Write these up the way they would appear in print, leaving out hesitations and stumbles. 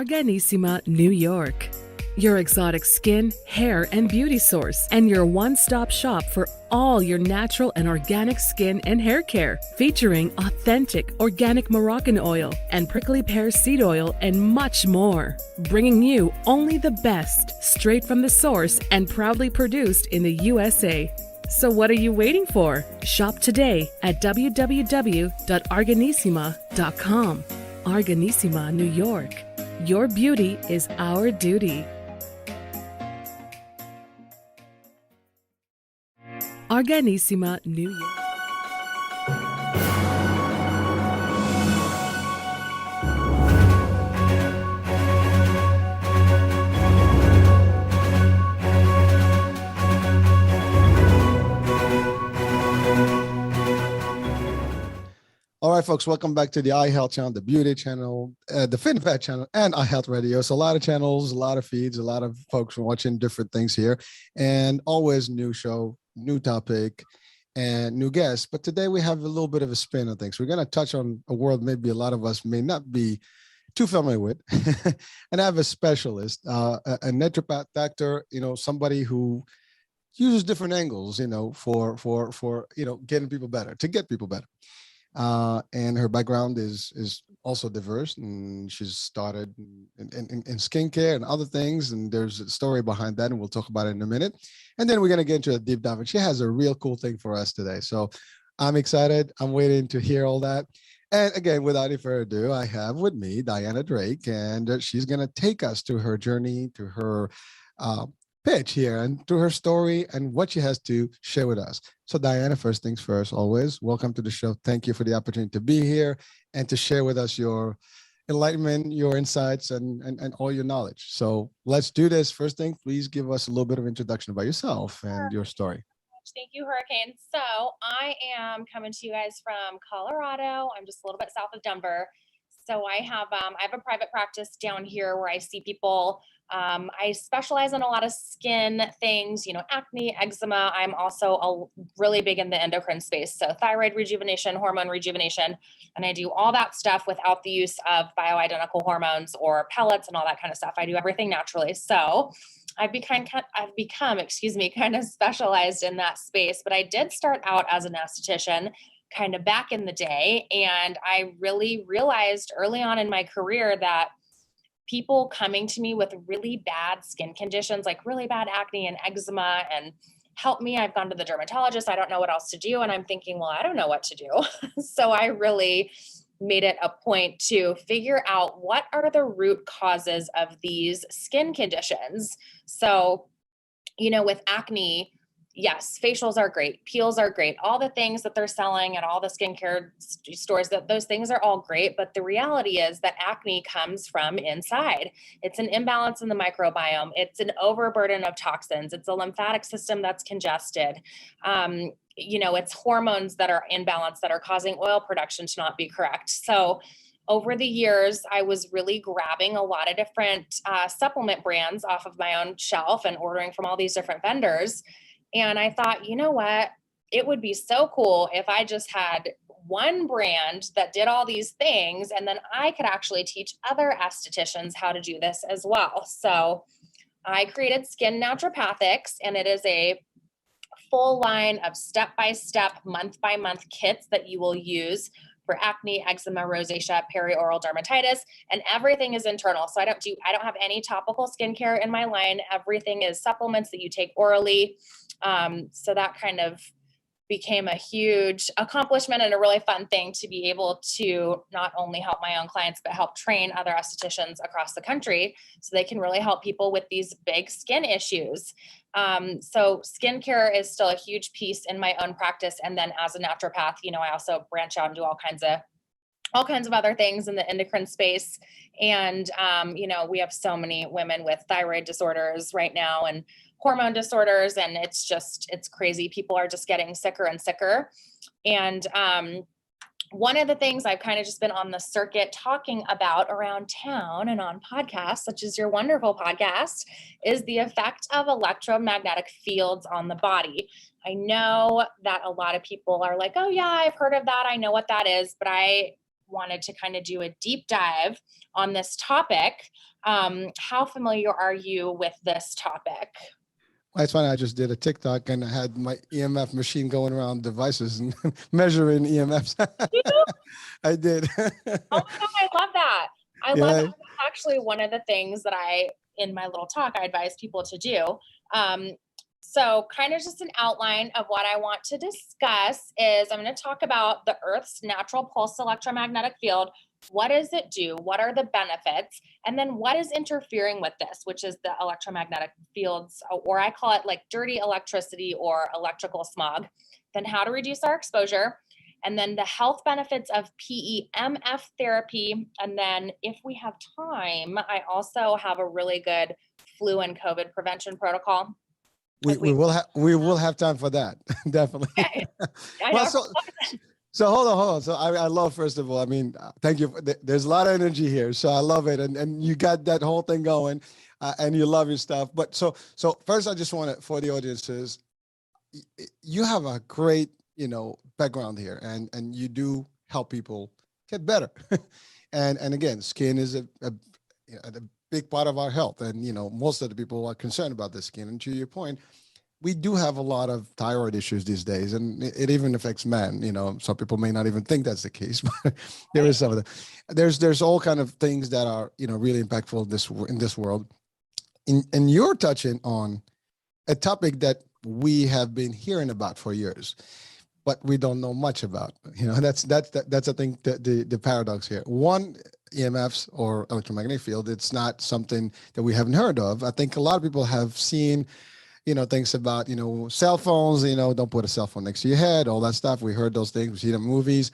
Arganissima, New York. Your exotic skin, hair, and beauty source, and your one-stop shop for all your natural and organic skin and hair care, featuring authentic organic Moroccan oil and prickly pear seed oil and much more. Bringing you only the best, straight from the source and proudly produced in the USA. So what are you waiting for? Shop today at www.arganissima.com. Arganissima, New York. Your beauty is our duty. Arganissima, New York. All right, folks, welcome back to the iHealth channel, the beauty channel, the FinFat channel, and iHealth Radio. So a lot of channels, a lot of feeds, a lot of folks watching different things here, and always new show, new topic, and new guests. But today we have a little bit of a spin on things. We're going to touch on a world maybe a lot of us may not be too familiar with. And I have a specialist, a naturopath doctor, somebody who uses different angles, for getting people better, to get people better. And her background is also diverse, and she's started in skincare and other things, and there's a story behind that, and we'll talk about it in a minute. And then we're going to get into a deep dive, and she has a real cool thing for us today. So I'm excited. I'm waiting to hear all that. And again, without any further ado, I have with me Diana Drake, and she's going to take us to her journey, to her pitch here, and to her story and what she has to share with us. So Diana, first things first, always welcome to the show. Thank you for the opportunity to be here and to share with us your enlightenment, your insights, and all your knowledge. So let's do this. First thing, please give us a little bit of introduction about yourself and your story. Thank you, Hurricane. So I am coming to you guys from Colorado. I'm just a little bit south of Denver. So I have a private practice down here where I see people. I specialize in a lot of skin things, acne, eczema. I'm also really big in the endocrine space. So thyroid rejuvenation, hormone rejuvenation, and I do all that stuff without the use of bioidentical hormones or pellets and all that kind of stuff. I do everything naturally. So I've become kind of specialized in that space, but I did start out as an esthetician kind of back in the day. And I really realized early on in my career that people coming to me with really bad skin conditions, like really bad acne and eczema, and help me. I've gone to the dermatologist. I don't know what else to do. And I'm thinking, well, I don't know what to do. So I really made it a point to figure out what are the root causes of these skin conditions. So, with acne, yes, facials are great. Peels are great. All the things that they're selling at all the skincare stores, those things are all great. But the reality is that acne comes from inside. It's an imbalance in the microbiome. It's an overburden of toxins. It's a lymphatic system that's congested. It's hormones that are imbalanced that are causing oil production to not be correct. So over the years, I was really grabbing a lot of different supplement brands off of my own shelf and ordering from all these different vendors. And I thought, you know what, it would be so cool if I just had one brand that did all these things, and then I could actually teach other estheticians how to do this as well. So I created Skin Naturopathics, and it is a full line of step-by-step, month-by-month kits that you will use for acne, eczema, rosacea, perioral dermatitis, and everything is internal. So I don't have any topical skincare in my line. Everything is supplements that you take orally. So that kind of became a huge accomplishment and a really fun thing to be able to not only help my own clients, but help train other estheticians across the country so they can really help people with these big skin issues. So skincare is still a huge piece in my own practice. And then as a naturopath, I also branch out and do all kinds of other things in the endocrine space. And, we have so many women with thyroid disorders right now and hormone disorders. And it's crazy. People are just getting sicker and sicker. And, one of the things I've kind of just been on the circuit talking about around town and on podcasts, such as your wonderful podcast, is the effect of electromagnetic fields on the body. I know that a lot of people are like, oh yeah, I've heard of that. I know what that is, but I wanted to kind of do a deep dive on this topic. How familiar are you with this topic? It's funny. I just did a TikTok and I had my EMF machine going around devices and measuring EMFs. I did. Oh my God, I love that. I love Yeah. that. That's actually one of the things that in my little talk, I advise people to do. So kind of just an outline of what I want to discuss is I'm going to talk about the Earth's natural pulse electromagnetic field. What does it do? What are the benefits? And then what is interfering with this, which is the electromagnetic fields, or I call it like dirty electricity or electrical smog. Then how to reduce our exposure. And then the health benefits of PEMF therapy. And then if we have time, I also have a really good flu and COVID prevention protocol. We will have time for that. Definitely. Okay. Well, so hold on. So I love, first of all, I mean, thank you. There's a lot of energy here. So I love it. And you got that whole thing going and you love your stuff. But so first, I just want to, for the audiences, you have a great, background here and you do help people get better. and again, skin is a big part of our health. And, most of the people are concerned about the skin. And to your point, we do have a lot of thyroid issues these days, and it even affects men. Some people may not even think that's the case, but there is some of that. There's all kind of things that are, really impactful in this world. And you're touching on a topic that we have been hearing about for years, but we don't know much about. That's I think the paradox here. One, EMFs or electromagnetic field, it's not something that we haven't heard of. I think a lot of people have seen, things about, cell phones, don't put a cell phone next to your head, all that stuff. We heard those things, we see them in movies,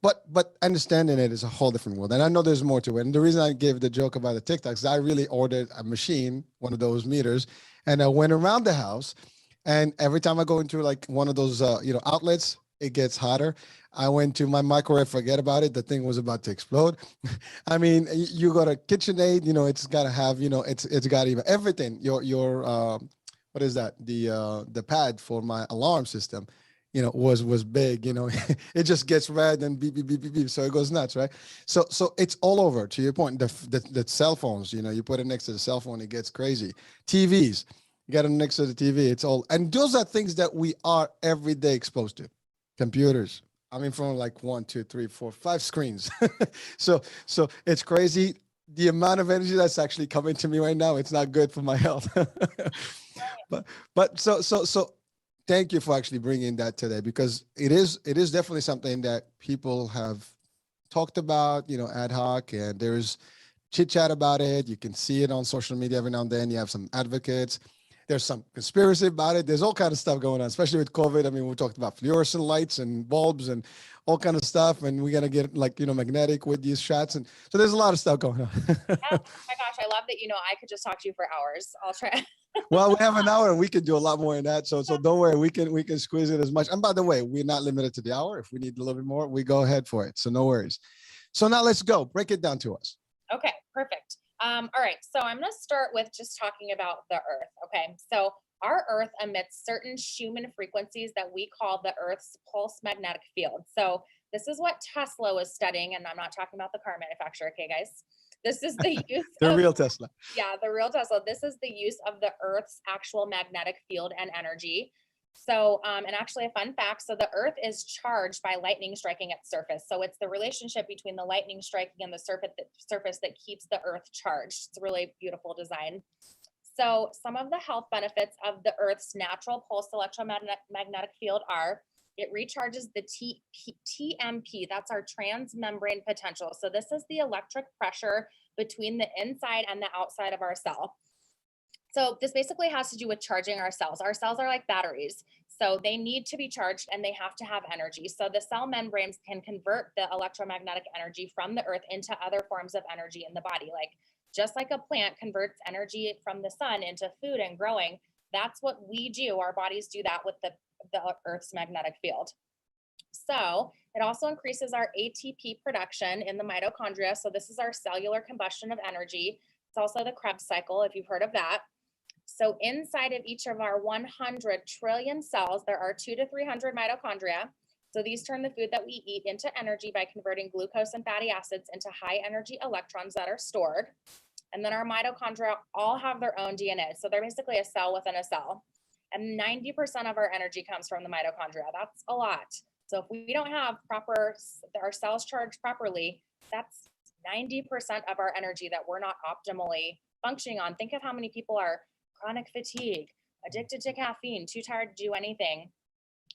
but understanding it is a whole different world. And I know there's more to it. And the reason I gave the joke about the TikToks is I really ordered a machine, one of those meters, and I went around the house. And every time I go into like one of those, outlets, it gets hotter. I went to my microwave, forget about it. The thing was about to explode. I mean, you go to KitchenAid, it's got to have, it's got even everything. Your what is that? The pad for my alarm system, was big. It just gets red and beep beep beep beep beep. So it goes nuts, right? So it's all over. To your point, the cell phones, you put it next to the cell phone, it gets crazy. TVs. You got them next to the TV. It's all, and those are things that we are every day exposed to. Computers. I mean, from like 1, 2, 3, 4, 5 screens. so it's crazy. The amount of energy that's actually coming to me right now, it's not good for my health. but so thank you for actually bringing that today, because it is definitely something that people have talked about, ad hoc, and there's chit chat about it. You can see it on social media every now and then. You have some advocates. There's some conspiracy about it. There's all kind of stuff going on, especially with COVID. I mean, we talked about fluorescent lights and bulbs and all kind of stuff. And we're going to get like, magnetic with these shots. And so there's a lot of stuff going on. Yeah. Oh my gosh. I love that, I could just talk to you for hours. I'll try. Well, we have an hour and we can do a lot more than that. So don't worry, we can squeeze it as much. And by the way, we're not limited to the hour. If we need a little bit more, we go ahead for it. So no worries. So now let's go. Break it down to us. Okay, perfect. All right, so I'm going to start with just talking about the Earth. Okay, so our Earth emits certain Schumann frequencies that we call the Earth's pulse magnetic field. So this is what Tesla was studying, and I'm not talking about the car manufacturer, okay, guys? This is the use the real Tesla. Yeah, the real Tesla. This is the use of the Earth's actual magnetic field and energy. So, and actually a fun fact, so the Earth is charged by lightning striking its surface. So it's the relationship between the lightning striking and the surface that keeps the Earth charged. It's a really beautiful design. So some of the health benefits of the Earth's natural pulse electromagnetic field are, it recharges the TMP, that's our transmembrane potential. So this is the electric pressure between the inside and the outside of our cell. So this basically has to do with charging our cells. Our cells are like batteries. So they need to be charged and they have to have energy. So the cell membranes can convert the electromagnetic energy from the Earth into other forms of energy in the body. Like just like a plant converts energy from the sun into food and growing, that's what we do. Our bodies do that with the Earth's magnetic field. So it also increases our ATP production in the mitochondria. So this is our cellular combustion of energy. It's also the Krebs cycle, if you've heard of that. So inside of each of our 100 trillion cells, there are 200 to 300 mitochondria. So these turn the food that we eat into energy by converting glucose and fatty acids into high energy electrons that are stored. And then our mitochondria all have their own DNA. So they're basically a cell within a cell. And 90% of our energy comes from the mitochondria. That's a lot. So if we don't have our cells charged properly, that's 90% of our energy that we're not optimally functioning on. Think of how many people are chronic fatigue, addicted to caffeine, too tired to do anything.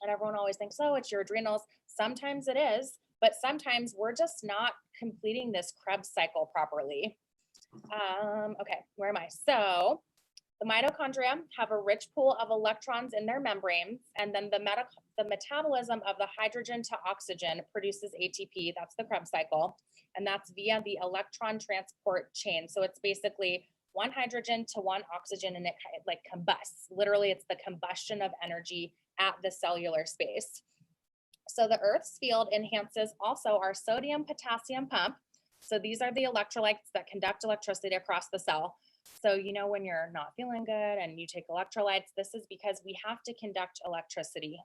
And everyone always thinks, oh, it's your adrenals. Sometimes it is, but sometimes we're just not completing this Krebs cycle properly. Okay, where am I? So the mitochondria have a rich pool of electrons in their membranes, and then the metabolism of the hydrogen to oxygen produces ATP. That's the Krebs cycle, and that's via the electron transport chain. So it's basically one hydrogen to one oxygen, and it like combusts. Literally, it's the combustion of energy at the cellular space. So the Earth's field enhances also our sodium-potassium pump. So these are the electrolytes that conduct electricity across the cell. So, you know, when you're not feeling good and you take electrolytes, this is because we have to conduct electricity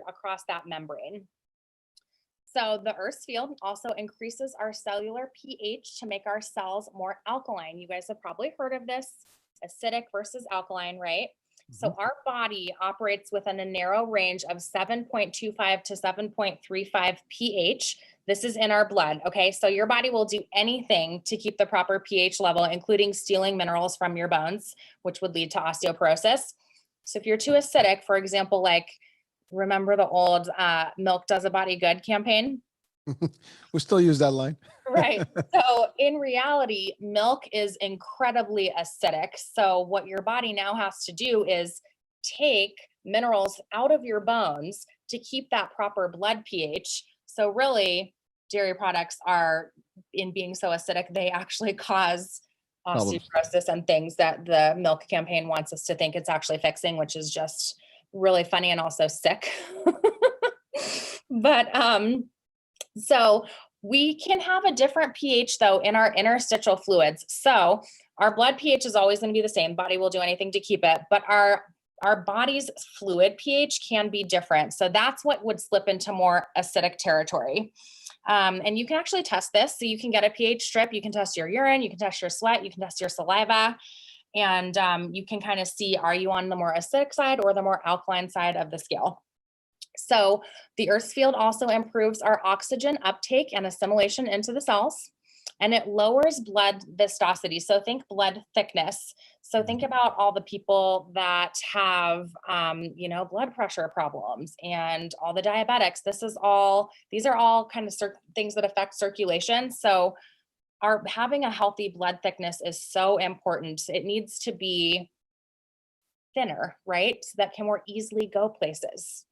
across that membrane. So the Earth's field also increases our cellular pH to make our cells more alkaline. You guys have probably heard of this, acidic versus alkaline, right? So our body operates within a narrow range of 7.25 to 7.35 pH. This is in our blood, okay? So your body will do anything to keep the proper pH level, including stealing minerals from your bones, which would lead to osteoporosis. So if you're too acidic, for example, like remember the old milk does a body good campaign? We still use that line. Right. So in reality, milk is incredibly acidic. So what your body now has to do is take minerals out of your bones to keep that proper blood pH. So really, dairy products are, in being so acidic, they actually cause osteoporosis and things that the milk campaign wants us to think it's actually fixing, which is just really funny and also sick. But so we can have a different pH though in our interstitial fluids. So our blood pH is always going to be the same. Body will do anything to keep it, but our body's fluid pH can be different. So that's what would slip into more acidic territory. And you can actually test this. So you can get a pH strip, you can test your urine, you can test your sweat, you can test your saliva, and you can kind of see, are you on the more acidic side or the more alkaline side of the scale? So the Earth's field also improves our oxygen uptake and assimilation into the cells, and it lowers blood viscosity. So think blood thickness. So think about all the people that have, blood pressure problems and all the diabetics. These are all kind of things that affect circulation. So having a healthy blood thickness is so important. It needs to be thinner, right? So that can more easily go places.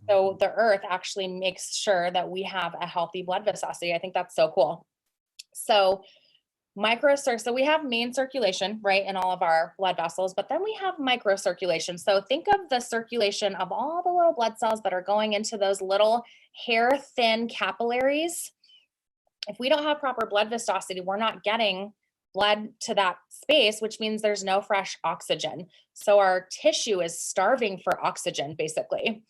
So the Earth actually makes sure that we have a healthy blood viscosity. I think that's so cool. So so we have main circulation, right, in all of our blood vessels, but then we have microcirculation. So think of the circulation of all the little blood cells that are going into those little hair thin capillaries. If we don't have proper blood viscosity, we're not getting blood to that space, which means there's no fresh oxygen. So our tissue is starving for oxygen, basically.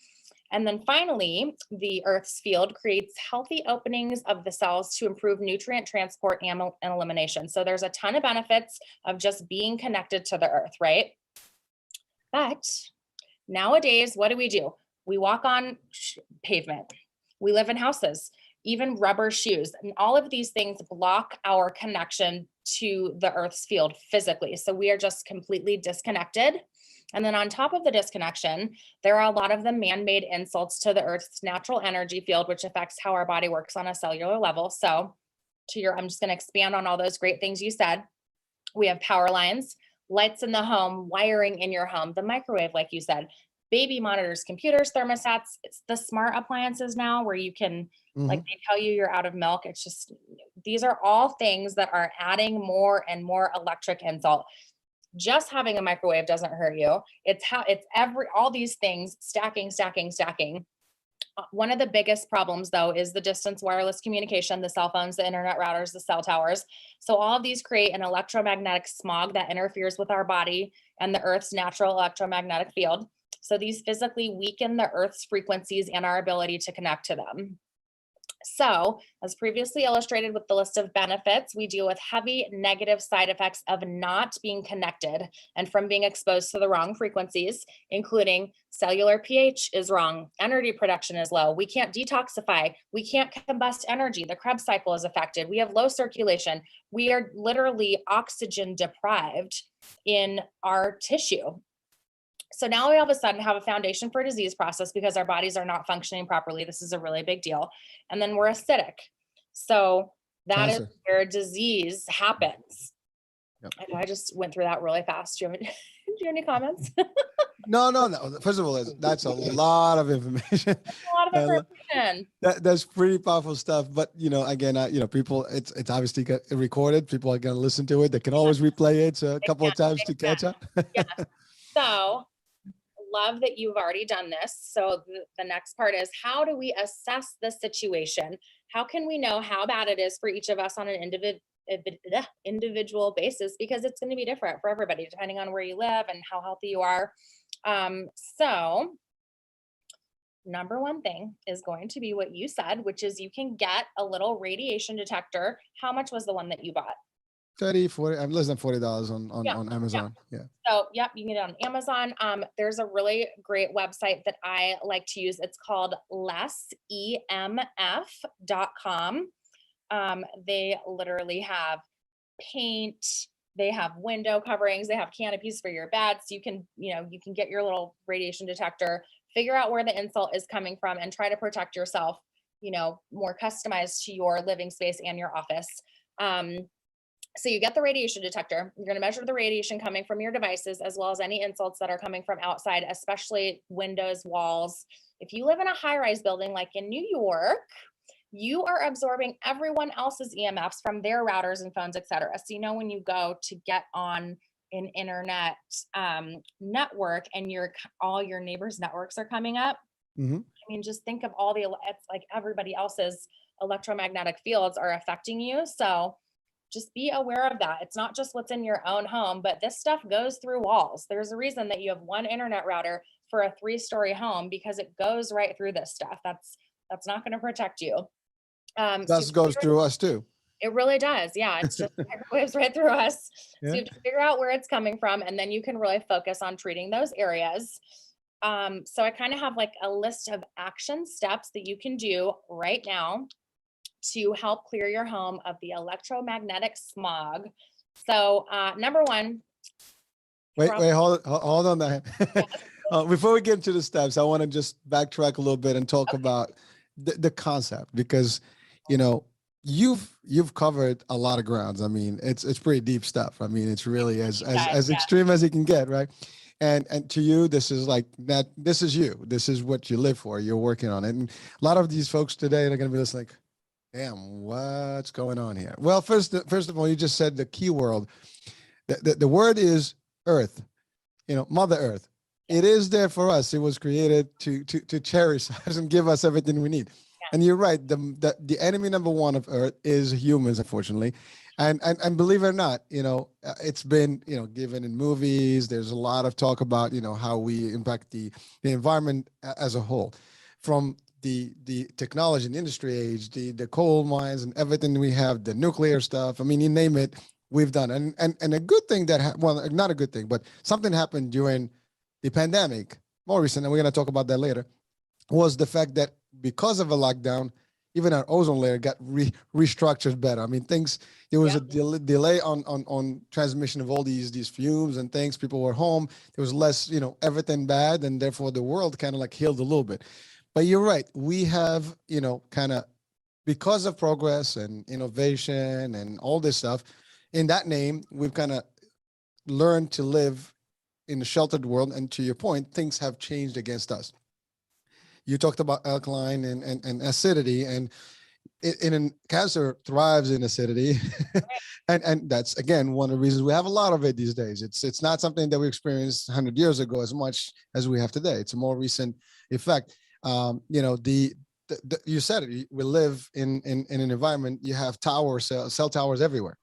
And then finally, the Earth's field creates healthy openings of the cells to improve nutrient transport and elimination. So there's a ton of benefits of just being connected to the Earth, right? But nowadays, what do? We walk on pavement. We live in houses, even rubber shoes. And all of these things block our connection to the Earth's field physically. So we are just completely disconnected. And then on top of the disconnection, there are a lot of the man-made insults to the Earth's natural energy field, which affects how our body works on a cellular level. So I'm just going to expand on all those great things you said. We have power lines, lights in the home, wiring in your home, the microwave, like you said, baby monitors, computers, thermostats. It's the smart appliances now where you can, like they tell you you're out of milk. It's just, these are all things that are adding more and more electric insult. Just having a microwave doesn't hurt you. All these things stacking. One of the biggest problems though is the distance wireless communication, the cell phones, the internet routers, the cell towers. So all of these create an electromagnetic smog that interferes with our body and the Earth's natural electromagnetic field. So these physically weaken the Earth's frequencies and our ability to connect to them. So, as previously illustrated with the list of benefits, we deal with heavy negative side effects of not being connected and from being exposed to the wrong frequencies, including cellular pH is wrong, energy production is low, we can't detoxify, we can't combust energy, the Krebs cycle is affected, we have low circulation, we are literally oxygen deprived in our tissue. So now we all of a sudden have a foundation for a disease process because our bodies are not functioning properly. This is a really big deal. And then we're acidic. So that is Cancer. where disease happens. Yep. I know I just went through that really fast. Do you have any comments? No. First of all, that's a lot of information. A lot of information. That's pretty powerful stuff. But again, people, it's obviously recorded. People are going to listen to it. They can always replay it a couple of times to catch up. Yeah. So love that you've already done this. So the next part is, how do we assess the situation? How can we know how bad it is for each of us on an individual basis? Because it's going to be different for everybody depending on where you live and how healthy you are. So number one thing is going to be what you said, which is you can get a little radiation detector. How much was the one that you bought? 30, 40, I'm less than $40 on Amazon. Yeah. So, yep, you can get it on Amazon. There's a really great website that I like to use. It's called lessemf.com. They literally have paint, they have window coverings, they have canopies for your bed. So you can get your little radiation detector, figure out where the insult is coming from and try to protect yourself, more customized to your living space and your office. So you get the radiation detector, you're going to measure the radiation coming from your devices, as well as any insults that are coming from outside, especially windows, walls. If you live in a high-rise building like in New York, you are absorbing everyone else's EMFs from their routers and phones, et cetera. So, when you go to get on an internet network and all your neighbors' networks are coming up, Mm-hmm. I mean, just think of it's like everybody else's electromagnetic fields are affecting you. So just be aware of that. It's not just what's in your own home, but this stuff goes through walls. There's a reason that you have one internet router for a 3-story home, because it goes right through this stuff. That's not going to protect you. That goes through us too. It really does. Yeah. It's just microwaves right through us. Yeah. So you have to figure out where it's coming from, and then you can really focus on treating those areas. So I kind of have like a list of action steps that you can do right now to help clear your home of the electromagnetic smog. So number one. Wait, hold on that. Before we get into the steps, I want to just backtrack a little bit and talk about the concept, because you've covered a lot of grounds. I mean, it's pretty deep stuff. I mean, it's really as extreme as it can get, right? And to you, this is like that. This is you. This is what you live for. You're working on it. And a lot of these folks today, they're going to be listening like, damn, what's going on here? Well, first of all, you just said the key word. The word is Earth. Mother Earth. It is there for us. It was created to cherish us and give us everything we need. Yeah. And you're right. The enemy number one of Earth is humans, unfortunately. And believe it or not, it's been, given in movies. There's a lot of talk about, how we impact the environment as a whole, from the technology and industry age, the coal mines and everything we have, the nuclear stuff. I mean, you name it, we've done. And a good thing well, not a good thing, but something happened during the pandemic, more recent, and we're going to talk about that later, was the fact that because of a lockdown, even our ozone layer got restructured better. I mean, there was a delay on transmission of all these fumes and things. People were home. There was less, everything bad, and therefore the world kind of like healed a little bit. But you're right. We have, kind of, because of progress and innovation and all this stuff, in that name, we've kind of learned to live in a sheltered world. And to your point, things have changed against us. You talked about alkaline and acidity, and cancer thrives in acidity. and that's, again, one of the reasons we have a lot of it these days. It's not something that we experienced 100 years ago as much as we have today. It's a more recent effect. You said it, we live in an environment, you have towers, cell towers everywhere.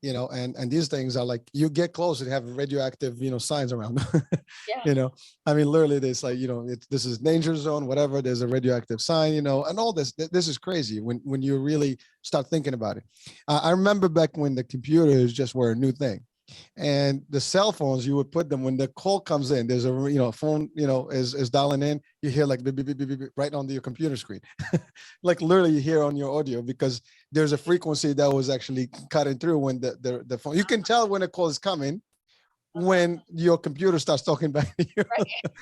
and these things are like, you get close and have radioactive, signs around. Yeah. I mean, literally this, like, this is danger zone, whatever, there's a radioactive sign, and all this. This is crazy when you really start thinking about it. I remember back when the computers just were a new thing, and the cell phones, you would put them when the call comes in, there's a phone, is dialing in, you hear like beep, beep, beep, beep, beep, beep, right on your computer screen. Like literally you hear on your audio, because there's a frequency that was actually cutting through when the phone, you can tell when a call is coming when your computer starts talking back to you. Right.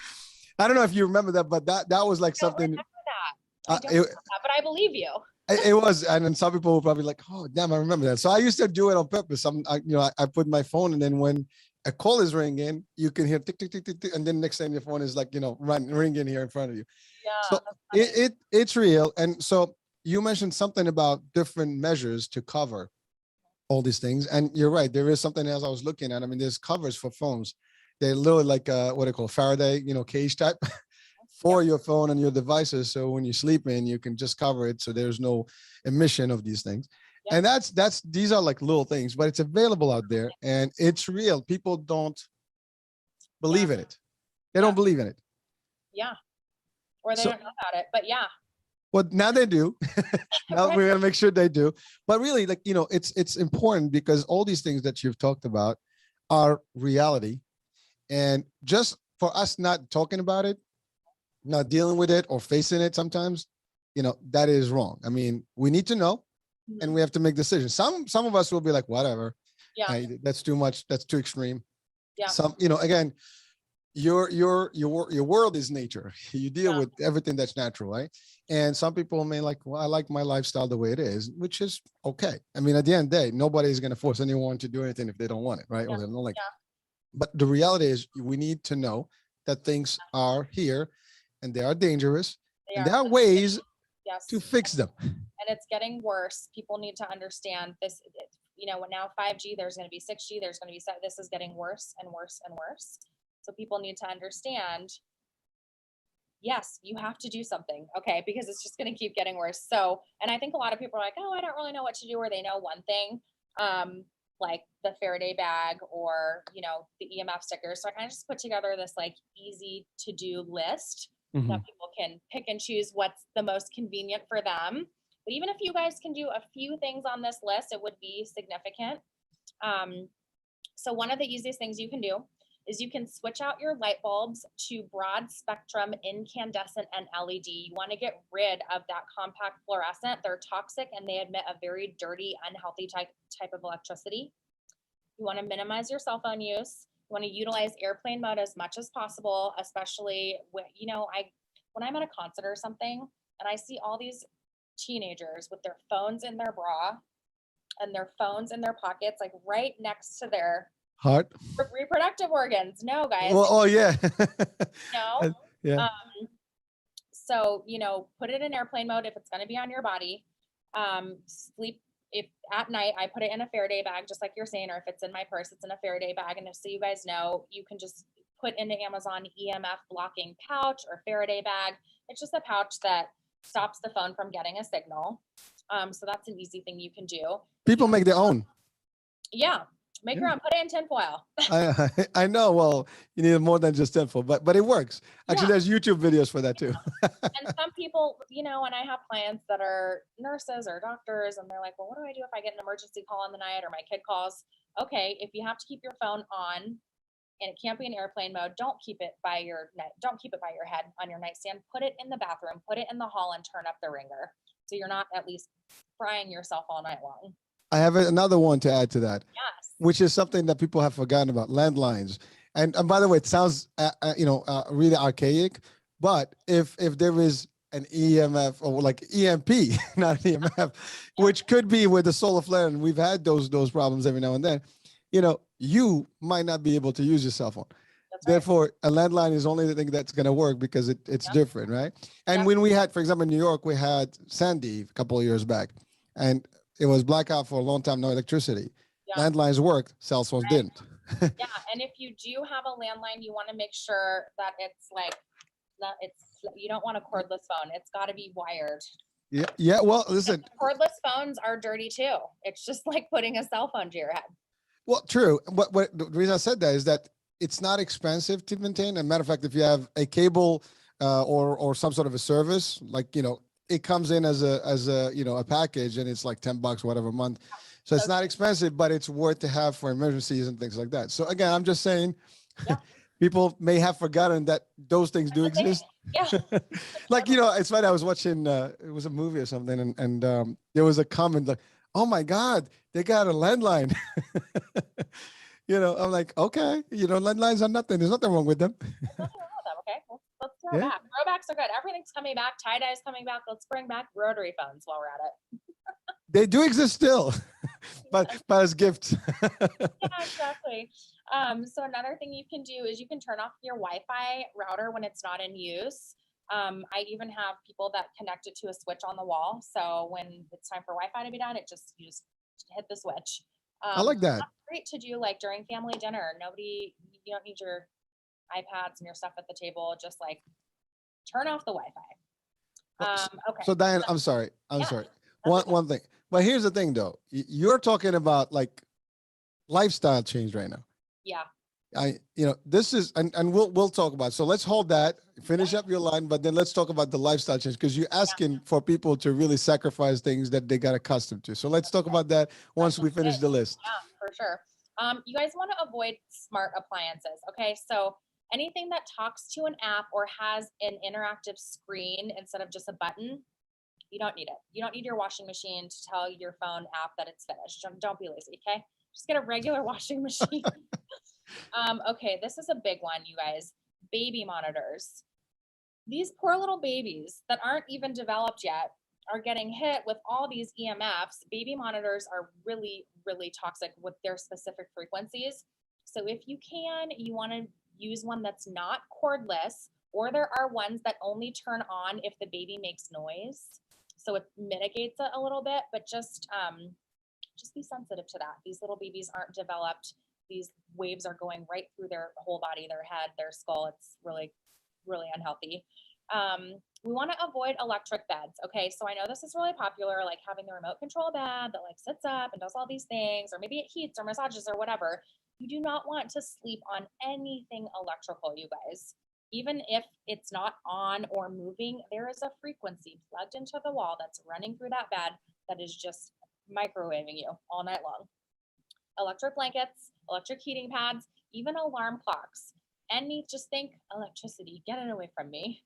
I don't know if you remember that, but that was like I don't something. remember that. I don't It, remember that, but I believe you. it was, and then some people were probably like, "Oh, damn, I remember that." So I used to do it on purpose. I put my phone, and then when a call is ringing, you can hear tick, tick, tick, tick, tick, and then next time your phone is like, ringing here in front of you. Yeah, So it's real. And so you mentioned something about different measures to cover all these things, and you're right. There is something else I was looking at. I mean, there's covers for phones. They're literally like what they call Faraday, cage type. For your phone and your devices, so when you sleep in, you can just cover it, so there's no emission of these things. Yep. And these are like little things, but it's available out there and it's real. People don't believe in it. They don't believe in it. Yeah. Or they So, don't know about it, but yeah. well, now they do. Now Right. we're gonna make sure they do. But really, like, it's important, because all these things that you've talked about are reality, and just for us not talking about it, not dealing with it or facing it sometimes, that is wrong. I mean, we need to know, and Mhm. we have to make decisions. Some of us will be like, whatever, Yeah. that's too much, that's too extreme. Yeah. Some, again, your world is nature. You deal Yeah. with everything that's natural, right? And some people may like, well, I like my lifestyle the way it is, which is okay. I mean, at the end of the day, nobody's going to force anyone to do anything if they don't want it, right? Yeah. Or they don't like it. Yeah. But the reality is, we need to know that things are here, and they are dangerous, They and are. there are ways Yes. to fix them. And it's getting worse. People need to understand this. Now 5G, there's going to be 6G, there's going to be, this is getting worse and worse and worse. So people need to understand, yes, you have to do something, okay, because it's just going to keep getting worse. So, and I think a lot of people are like, oh, I don't really know what to do, or they know one thing, like the Faraday bag, or, the EMF stickers. So I kind of just put together this like easy to do list that people can pick and choose what's the most convenient for them. But even if you guys can do a few things on this list, it would be significant. So one of the easiest things you can do is you can switch out your light bulbs to broad spectrum incandescent and LED. You want to get rid of that compact fluorescent. They're toxic and they emit a very dirty, unhealthy type of electricity. You want to minimize your cell phone use. You want to utilize airplane mode as much as possible, especially when, when I'm at a concert or something and I see all these teenagers with their phones in their bra and their phones in their pockets, like right next to their Heart. reproductive organs. No, guys. Well, oh yeah. No. Yeah. So, put it in airplane mode if it's going to be on your body. Sleep, if at night, I put it in a Faraday bag, just like you're saying, or if it's in my purse, it's in a Faraday bag. And so you guys know, you can just put into Amazon EMF blocking pouch or Faraday bag. It's just a pouch that stops the phone from getting a signal. So that's an easy thing you can do. People make their own. Yeah. Make your own, put it in tinfoil. I know. Well, you need more than just tinfoil, but it works. Actually, there's YouTube videos for that too. And some people, and I have clients that are nurses or doctors, and they're like, well, what do I do if I get an emergency call in the night or my kid calls? Okay, if you have to keep your phone on and it can't be in airplane mode, don't keep it by your head on your nightstand. Put it in the bathroom, put it in the hall, and turn up the ringer. So you're not at least frying yourself all night long. I have another one to add to that. Yes. Which is something that people have forgotten about: landlines. And by the way, it sounds really archaic, but if there is an EMF or like EMP, not an EMF, which could be with the solar flare, and we've had those problems every now and then, you might not be able to use your cell phone. That's Therefore, right. A landline is only the thing that's going to work because it's different, right? And when we had, for example, in New York, we had Sandy a couple of years back, and it was blackout for a long time, no electricity. Yeah. Landlines worked, cell phones didn't. Yeah, and if you do have a landline, you want to make sure that it's you don't want a cordless phone. It's got to be wired. Yeah. Yeah. Well, listen. Cordless phones are dirty too. It's just like putting a cell phone to your head. Well, true. What the reason I said that is that it's not expensive to maintain. As a matter of fact, if you have a cable or some sort of a service, like it comes in as a a package, and it's like $10 whatever a month. So it's So not expensive, but it's worth to have for emergencies and things like that. So again, I'm just saying, yeah, people may have forgotten that those things do that's a thing. exist. Yeah. Like, it's funny. I was watching, it was a movie or something, and there was a comment like, "Oh my God, they got a landline." I'm like, okay, landlines are nothing. There's nothing wrong with them. There's nothing wrong with them. Okay, let's throw Yeah, back. Throwbacks are good. Everything's coming back. Tie dye is coming back. Let's bring back rotary phones while we're at it. they do exist still, but as gifts. Yeah, exactly. So another thing you can do is you can turn off your Wi-Fi router when it's not in use. I even have people that connect it to a switch on the wall. So when it's time for Wi-Fi to be done, you just hit the switch. I like that. That's great to do like during family dinner. You don't need your iPads and your stuff at the table. Just like turn off the Wi-Fi. Okay. So Diane, I'm sorry. Yeah, Sorry. that's okay. One thing. But here's the thing, though. You're talking about like lifestyle change right now. Yeah. This is, and we'll talk about. So let's hold that. Finish up your line, but then let's talk about the lifestyle change, because you're asking for people to really sacrifice things that they got accustomed to. So let's talk about that once we finish the list. Yeah, for sure. You guys want to avoid smart appliances. Okay. So anything that talks to an app or has an interactive screen instead of just a button, you don't need it. You don't need your washing machine to tell your phone app that it's finished. Don't be lazy. Okay. Just get a regular washing machine. Okay. This is a big one, you guys. Baby monitors. These poor little babies that aren't even developed yet are getting hit with all these EMFs. Baby monitors are really, really toxic with their specific frequencies. So if you can, you want to use one that's not cordless, or there are ones that only turn on if the baby makes noise. So it mitigates it a little bit, but just be sensitive to that. These little babies aren't developed. These waves are going right through their whole body, their head, their skull. It's really, really unhealthy. We want to avoid electric beds. Okay. So I know this is really popular, like having the remote control bed that like sits up and does all these things, or maybe it heats or massages or whatever. You do not want to sleep on anything electrical, you guys. Even if it's not on or moving, there is a frequency plugged into the wall that's running through that bed that is just microwaving you all night long. Electric blankets, electric heating pads, even alarm clocks. Just think electricity, get it away from me.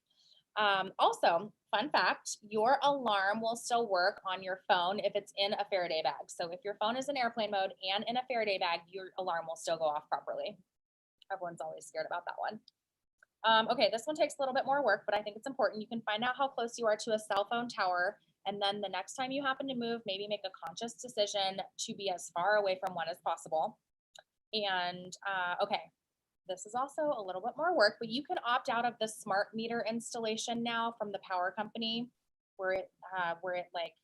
Also, fun fact, your alarm will still work on your phone if it's in a Faraday bag. So if your phone is in airplane mode and in a Faraday bag, your alarm will still go off properly. Everyone's always scared about that one. Okay, this one takes a little bit more work, but I think it's important. You can find out how close you are to a cell phone tower, and then the next time you happen to move, maybe make a conscious decision to be as far away from one as possible. And okay, this is also a little bit more work, but you can opt out of the smart meter installation now from the power company, where it like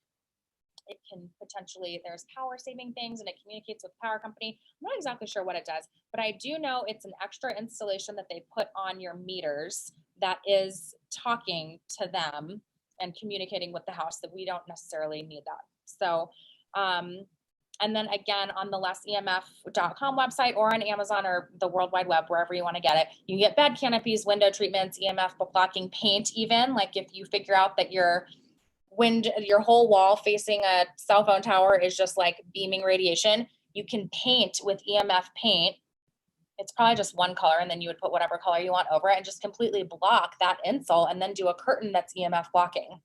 it can potentially, there's power saving things and it communicates with the power company. I'm not exactly sure what it does, but I do know it's an extra installation that they put on your meters that is talking to them and communicating with the house, that we don't necessarily need that. So, and then again, on the lessemf.com website or on Amazon or the World Wide Web, wherever you want to get it, you can get bed canopies, window treatments, EMF blocking paint. Even like if you figure out that your whole wall facing a cell phone tower is just like beaming radiation, you can paint with EMF paint. It's probably just one color, and then you would put whatever color you want over it and just completely block that insole, and then do a curtain that's EMF blocking.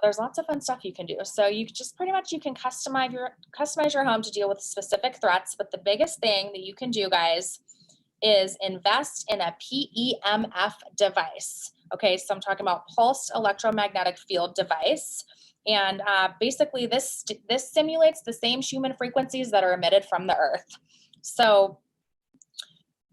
There's lots of fun stuff you can do. So you just pretty much, you can customize your home to deal with specific threats. But the biggest thing that you can do, guys, is invest in a PEMF device. Okay, so I'm talking about pulsed electromagnetic field device. And basically this simulates the same human frequencies that are emitted from the earth. So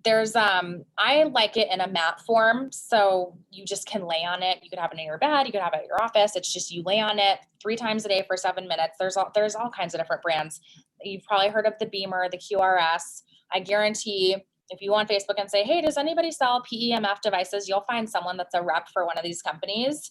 there's, I like it in a mat form. So you just can lay on it. You could have it in your bed. You could have it at your office. It's just, you lay on it 3 times a day for 7 minutes. There's all kinds of different brands. You've probably heard of the Beamer, the QRS. I guarantee if you go on Facebook and say, hey, does anybody sell PEMF devices? You'll find someone that's a rep for one of these companies.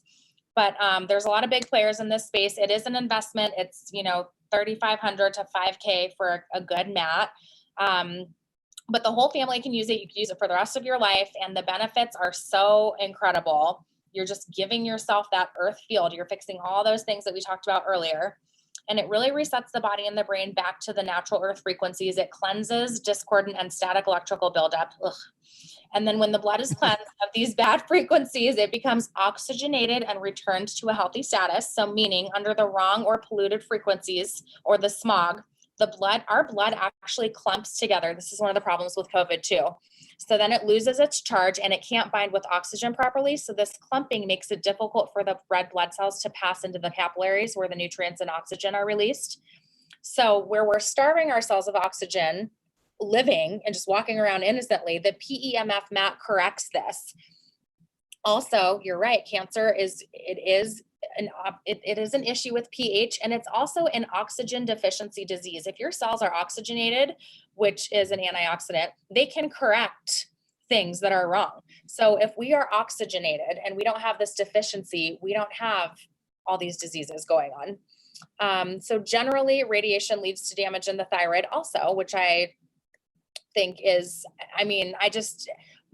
But there's a lot of big players in this space. It is an investment. It's, you know, 3,500 to 5K for a good mat. But the whole family can use it. You can use it for the rest of your life. And the benefits are so incredible. You're just giving yourself that earth field. You're fixing all those things that we talked about earlier. And it really resets the body and the brain back to the natural earth frequencies. It cleanses discordant and static electrical buildup. Ugh. And then when the blood is cleansed of these bad frequencies, it becomes oxygenated and returned to a healthy status. So meaning under the wrong or polluted frequencies or the smog, our blood actually clumps together. This is one of the problems with COVID too. So then it loses its charge and it can't bind with oxygen properly. So this clumping makes it difficult for the red blood cells to pass into the capillaries where the nutrients and oxygen are released. So where we're starving ourselves of oxygen, living and just walking around innocently, the PEMF mat corrects this. Also, you're right, cancer is an issue with pH, and it's also an oxygen deficiency disease. If your cells are oxygenated, which is an antioxidant, they can correct things that are wrong. So if we are oxygenated and we don't have this deficiency, we don't have all these diseases going on. So generally, radiation leads to damage in the thyroid also, which I think is,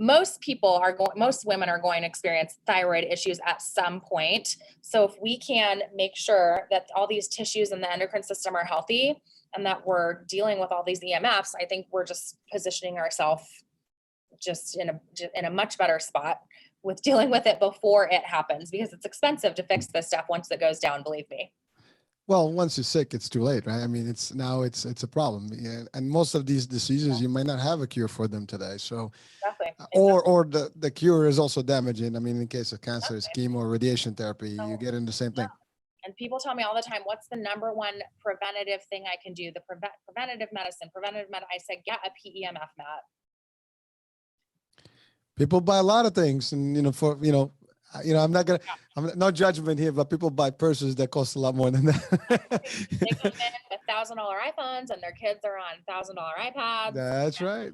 most women are going to experience thyroid issues at some point. So if we can make sure that all these tissues in the endocrine system are healthy and that we're dealing with all these EMFs, I think we're just positioning ourselves just in a much better spot with dealing with it before it happens, because it's expensive to fix this stuff once it goes down, believe me. Well, once you're sick, it's too late, right? I mean, it's a problem. Yeah. And most of these diseases, you might not have a cure for them today. So, exactly. Or the cure is also damaging. I mean, in case of cancer, it's chemo or radiation therapy, you get into the same thing. And people tell me all the time, what's the number one preventative thing I can do? The preventative medicine. I said, get a PEMF mat. People buy a lot of things, and I'm no judgment here, but people buy purses that cost a lot more than that. They come in with $1,000 iPhones and their kids are on $1,000 iPads. That's right.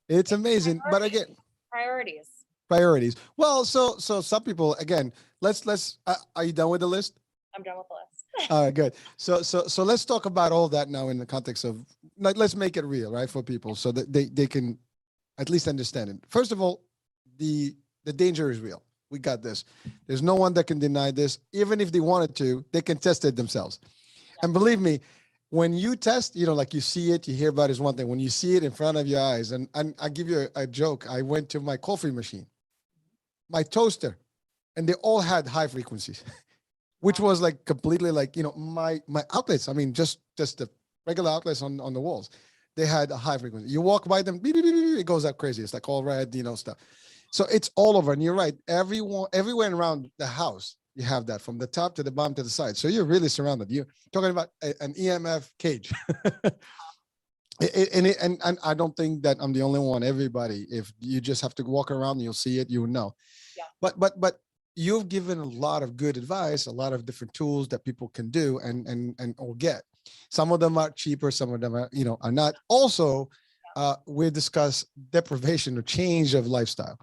It's amazing. But again, priorities. Well, so some people, again, let's are you done with the list? I'm done with the list. All right, good. So let's talk about all that now in the context of, like, let's make it real, right, for people so that they can at least understand it. First of all, the danger is real. We got this. There's no one that can deny this. Even if they wanted to, they can test it themselves. And believe me, when you test, like you see it, you hear about it is one thing. When you see it in front of your eyes, and I give you a joke. I went to my coffee machine, my toaster, and they all had high frequencies, which was like completely like, my outlets. I mean, just the regular outlets on the walls. They had a high frequency. You walk by them, beep, beep, beep, beep, it goes up crazy. It's like all red, stuff. So it's all over. And you're right. Everywhere around the house, you have that from the top to the bottom to the side. So you're really surrounded. You're talking about an EMF cage. And I don't think that I'm the only one. Everybody, if you just have to walk around, you'll see it, you'll know. Yeah. But you've given a lot of good advice, a lot of different tools that people can do and or get. Some of them are cheaper, some of them are, are not. Also, we discuss deprivation or change of lifestyle.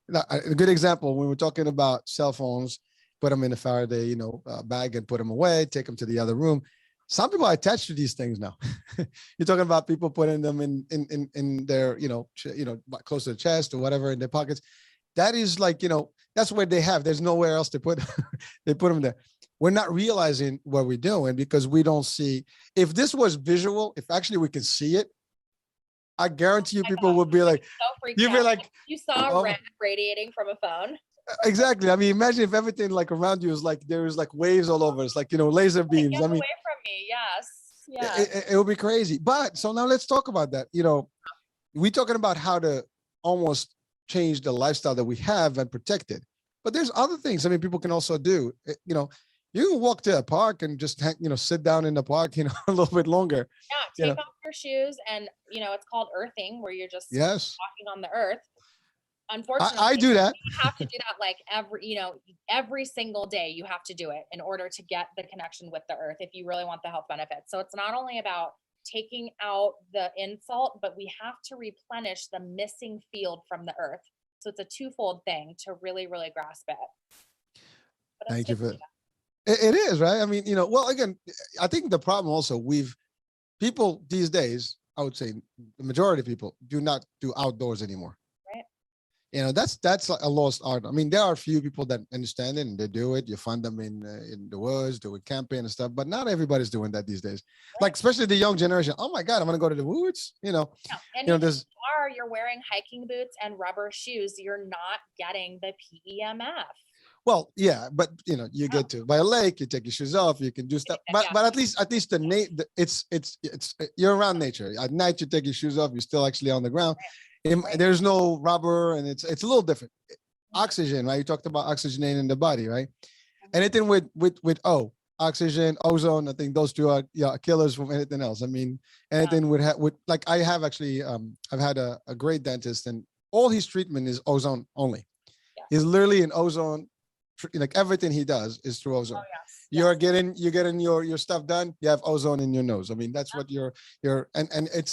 Now, a good example, when we're talking about cell phones, put them in a Faraday, bag and put them away, take them to the other room. Some people are attached to these things now. You're talking about people putting them in their, close to the chest or whatever in their pockets. That is like, that's where there's nowhere else to put, they put them there. We're not realizing what we're doing because we don't see. If this was visual, if actually we can see it, I guarantee you people would be like, you'd be like, you saw red radiating from a phone. Exactly. I mean, imagine if everything like around you is like, there's like waves all over. It's like, laser beams. Get away from me. Yes. It would be crazy. But so now let's talk about that. We're talking about how to almost change the lifestyle that we have and protect it. But there's other things. I mean, people can also do, you can walk to a park and just, sit down in the park, a little bit longer. Yeah, take off your shoes and, it's called earthing, where you're just walking on the earth. Unfortunately, I do that. You have to do that like every single day. You have to do it in order to get the connection with the earth if you really want the health benefits. So it's not only about taking out the insult, but we have to replenish the missing field from the earth. So it's a twofold thing to really, really grasp it. but it's Thank you for tasty. it is, right? I mean, well, again, I think the problem also people these days, I would say the majority of people do not do outdoors anymore. Right. That's like a lost art. I mean, there are a few people that understand it and they do it. You find them in the woods doing camping and stuff, but not everybody's doing that these days. Right. Like especially the young generation. Oh my God, I'm gonna go to the woods. No. And You know, even if there's you're wearing hiking boots and rubber shoes, you're not getting the PEMF. well, yeah, but you get to by a lake, you take your shoes off, you can do stuff. But Yeah. but at least it's you're around nature. At night, you take your shoes off, you're still actually on the ground. Right. There's no rubber, and it's a little different. Mhm. Oxygen, right? You talked about oxygenating the body, right? Mhm. Anything with oxygen, ozone. I think those two are killers from anything else. I mean, anything with like I have actually I've had a great dentist, and all his treatment is ozone only. Yes. He's literally in ozone. Like everything he does is through ozone. Oh, yes. You're getting your stuff done. You have ozone in your nose. I mean, that's what you're and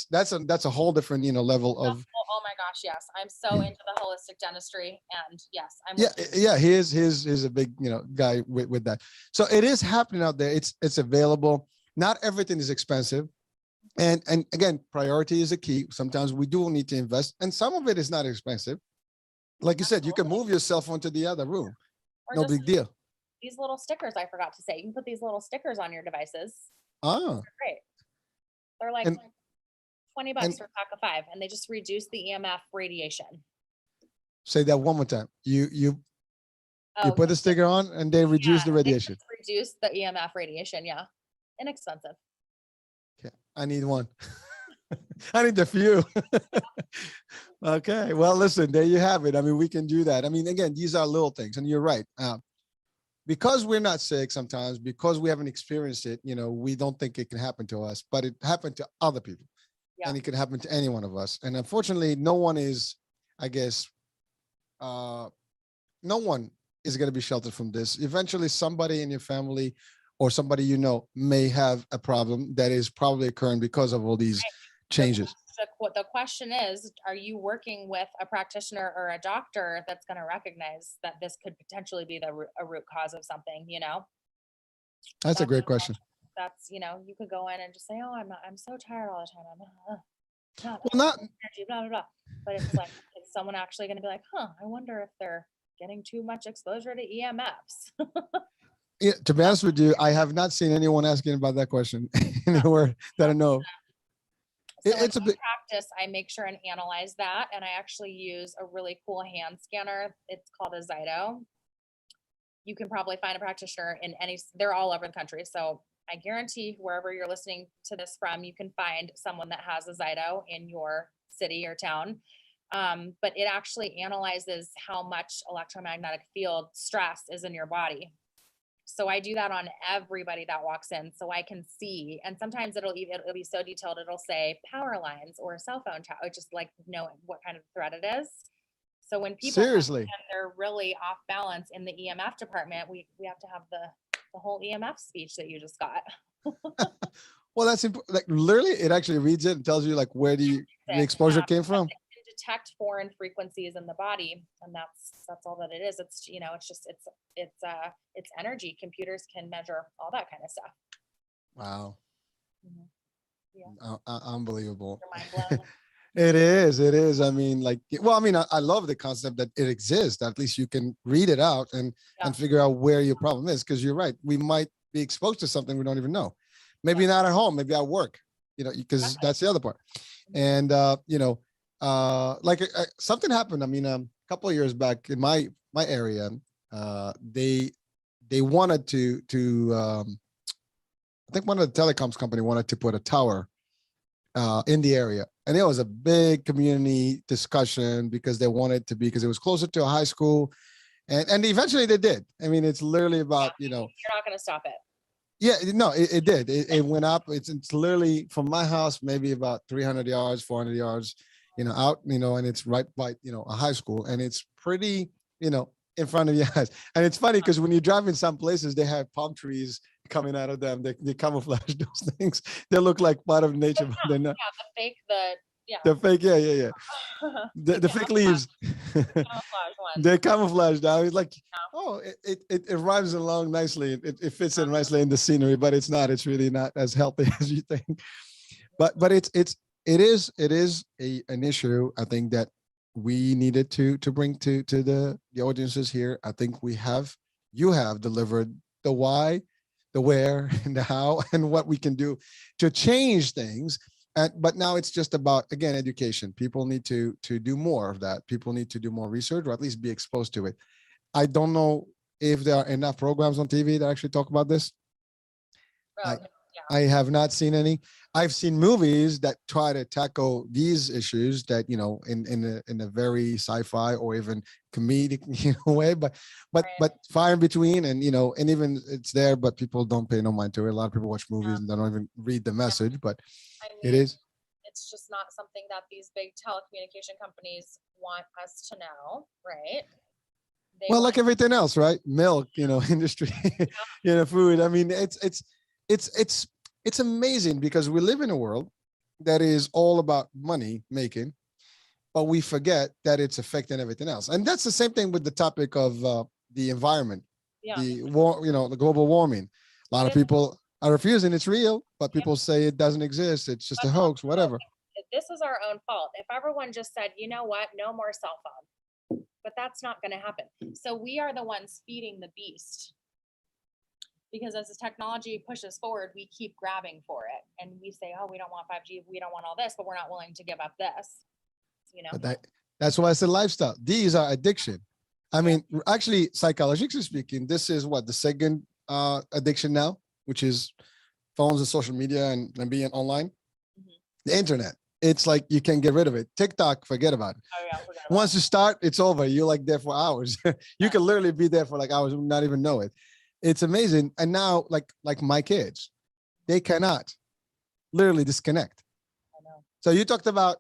that's a whole different level of. Oh my gosh, yes. I'm so into the holistic dentistry, and yes, I'm Yeah. He is a big guy with that. So it is happening out there. It's available. Not everything is expensive, and again, priority is a key. Sometimes we do need to invest, and some of it is not expensive. Like you said, you can move your cell phone to the other room. Or No just big deal. these little stickers I forgot to say. You can put these little stickers on your devices. Ah, They're great. They're like And- 20 bucks for a pack of 5, and they just reduce the EMF radiation. say that one more time. You Oh, put the sticker on, and they reduce the they radiation. just reduce the EMF radiation. Yeah, inexpensive. Okay, I need one. I need a few. Okay, well, listen, there you have it. I mean, we can do that. I mean, again, these are little things, and you're right. Because we're not sick sometimes, because we haven't experienced it, we don't think it can happen to us, but it happened to other people, and it can happen to any one of us. And unfortunately, no one is, I guess, no one is going to be sheltered from this. Eventually, somebody in your family or somebody may have a problem that is probably occurring because of all these changes. The question is, are you working with a practitioner or a doctor that's going to recognize that this could potentially be a root cause of something, That's a great question. That's, you could go in and just say, oh, I'm so tired all the time. I'm Well, energy, blah, blah, blah. But it's like, is someone actually going to be like, I wonder if they're getting too much exposure to EMFs? Yeah, to be honest with you, I have not seen anyone asking about that question anywhere that I know. So It's a in bit. practice, I make sure and analyze that, and I actually use a really cool hand scanner. It's called a Zyto. You can probably find a practitioner they're all over the country. So I guarantee wherever you're listening to this from, you can find someone that has a Zyto in your city or town. But it actually analyzes how much electromagnetic field stress is in your body. So I do that on everybody that walks in, so I can see. And sometimes it'll be so detailed, it'll say power lines or a cell phone tower, just like knowing what kind of threat it is. So when people Seriously, they're really off balance in the EMF department, we have to have the whole EMF speech that you just got. well, that's like literally, it actually reads it and tells you like where the exposure came from. It can detect foreign frequencies in the body, and that's all that it is. It's it's energy. Computers can measure all that kind of stuff. Wow. Mhm. Yeah. Unbelievable. Your mind blown. It is. I mean, I love the concept that it exists. At least you can read it out and figure out where your problem is. Because you're right, we might be exposed to something we don't even know. Maybe not at home, maybe at work. Because that's the other part. And something happened. I mean, a couple of years back in my area, they wanted to I think one of the telecoms company wanted to put a tower in the area, and it was a big community discussion because they wanted to be, because it was closer to a high school, and eventually they did. I mean, it's literally about you're not going to stop it. Yeah, no, it did. It went up. It's literally from my house, maybe about 300 yards, 400 yards, out, and it's right by, a high school, and it's pretty, in front of your eyes. And it's funny because when you drive in some places, they have palm trees coming out of them. They camouflage those things. They look like part of nature, but they're not. Yeah, the fake, The fake, yeah. The fake leaves. Camouflage one. They're camouflaged now. It's like, Yeah. oh, it rhymes along nicely. It fits in nicely in the scenery, but it's not. It's really not as healthy as you think. But it is an issue, I think, that we needed to bring to the audiences here. I think you have delivered the why, the where, and the how, and what we can do to change things. But now it's just about, again, education. People need to do more of that. People need to do more research, or at least be exposed to it. I don't know if there are enough programs on TV that actually talk about this. Oh, I yeah. I have not seen any. I've seen movies that try to tackle these issues that, in a very sci-fi or even comedic way, but Right. far in between, and and even it's there, but people don't pay no mind to it. A lot of people watch Yeah. movies and they don't even read the message, but I it mean, is. it's just not something that these big telecommunication companies want us to know, right? They Well, want, like everything else, right? Milk, industry, food. I mean, it's amazing because we live in a world that is all about money making, but we forget that it's affecting everything else. And that's the same thing with the topic of the environment, yeah. the war, the global warming. A lot But of people are refusing it's real, but people say it doesn't exist. It's just but a hoax, also, whatever. this is our own fault. If everyone just said, you know what, no more cell phone, but that's not going to happen. So we are the ones feeding the beast. Because as the technology pushes forward, we keep grabbing for it, and we say, "Oh, we don't want 5G, we don't want all this, but we're not willing to give up this." You know, But that's why it's a lifestyle. These are addiction. I mean, actually, psychologically speaking, this is what the second addiction now, which is phones and social media and being online. Mhm. The internet. It's like you can't get rid of it. TikTok, forget about it. Oh yeah, forgot about Once you start, it's over. You're like there for hours. You Yeah. can literally be there for like hours and not even know it. It's amazing. And now, like my kids, they cannot literally disconnect. I know. So you talked about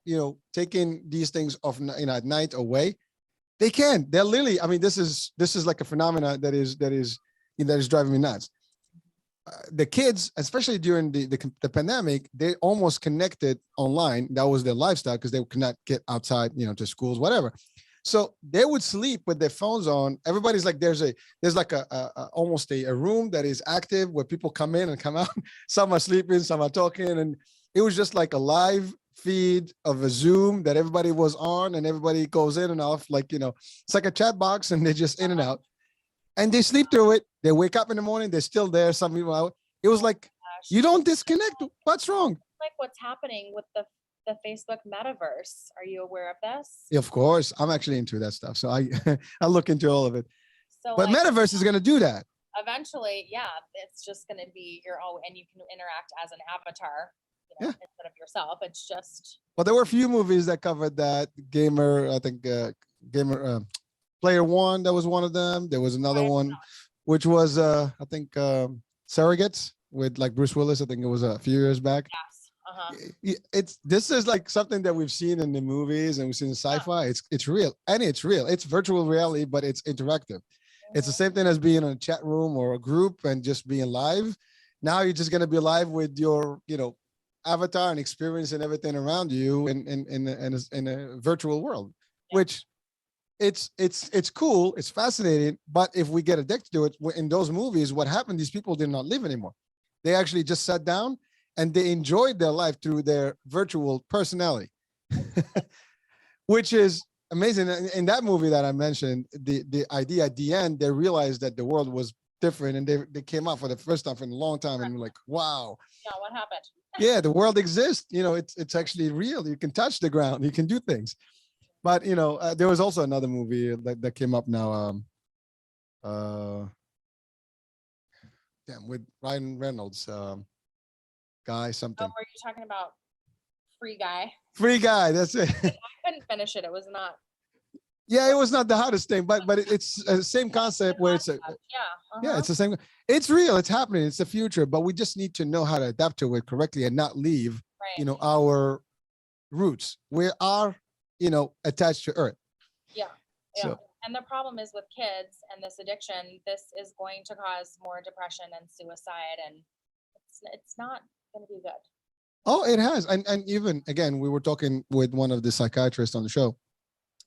taking these things off at night away. They can. They're literally. I mean, this is like a phenomena that is driving me nuts. The kids, especially during the pandemic, they almost connected online. That was their lifestyle because they could not get outside, to schools, whatever. So they would sleep with their phones on. Everybody's like, there's like a almost a room that is active where people come in and come out. Some are sleeping, some are talking, and it was just like a live feed of a Zoom that everybody was on, and everybody goes in and off, like it's like a chat box, and they're just in and out. And they sleep through it. They wake up in the morning. They're still there. Some people out. It was like, Gosh. you don't disconnect. What's wrong? Like what's happening with the Facebook metaverse. Are you aware of this? Of course, I'm actually into that stuff. So I I look into all of it. So But like, metaverse is going to do that. eventually, yeah, it's just going to be and you can interact as an avatar, instead of yourself. It's just Well, there were a few movies that covered that. Gamer, I think, Player One. That was one of them. There was another one, which was I think Surrogates with like Bruce Willis. I think it was a few years back. yes. Uh-huh. This is like something that we've seen in the movies and we've seen in sci-fi. It's real, and it's real. It's virtual reality, but it's interactive. It's the same thing as being in a chat room or a group and just being live. Now you're just going to be live with your avatar and experiencing everything around you in a virtual world, which it's cool, it's fascinating. But if we get addicted to it, in those movies, what happened? These people did not live anymore. They actually just sat down and they enjoyed their life through their virtual personality, which is amazing. In that movie that I mentioned, the idea at the end, they realized that the world was different, and they came out for the first time in a long time, and we're like, wow. Yeah, what happened? Yeah, the world exists. It's actually real. You can touch the ground. You can do things. But there was also another movie that came up now. With Ryan Reynolds, guy something. Oh, were you talking about Free Guy? Free Guy. That's it. I couldn't finish it. It was not. Yeah, it was not the hardest thing, but it's the same concept where it's it's the same. It's real. It's happening. It's the future, but we just need to know how to adapt to it correctly and not leave, our roots. We are, attached to Earth. Yeah. Yeah. So, and the problem is with kids and this addiction, this is going to cause more depression and suicide, and it's not going to be good. oh, it has, and even again, we were talking with one of the psychiatrists on the show,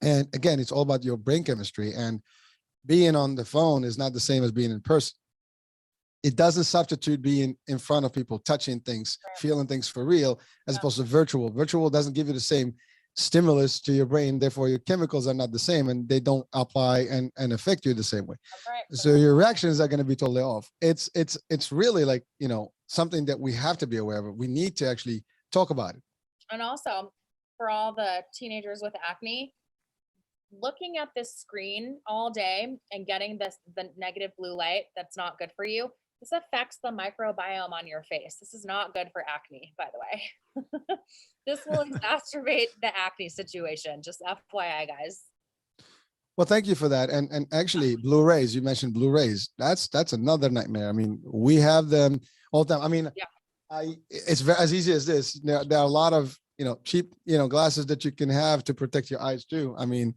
And again, it's all about your brain chemistry, and being on the phone is not the same as being in person. It doesn't substitute being in front of people, touching things, feeling things for real, as opposed to virtual. Virtual doesn't give you the same stimulus to your brain. Therefore, your chemicals are not the same, and they don't apply and affect you the same way. That's right. So your reactions are going to be totally off. It's really like, something that we have to be aware of. We need to actually talk about it. And also, for all the teenagers with acne, looking at this screen all day and getting the negative blue light that's not good for you, this affects the microbiome on your face. This is not good for acne, by the way. This will exacerbate the acne situation. Just FYI, guys. Well, thank you for that. And actually, Blu-rays, you mentioned Blu-rays. That's another nightmare. I mean, we have them all the time. I mean, it's as easy as this. There are a lot of, cheap, glasses that you can have to protect your eyes too. I mean,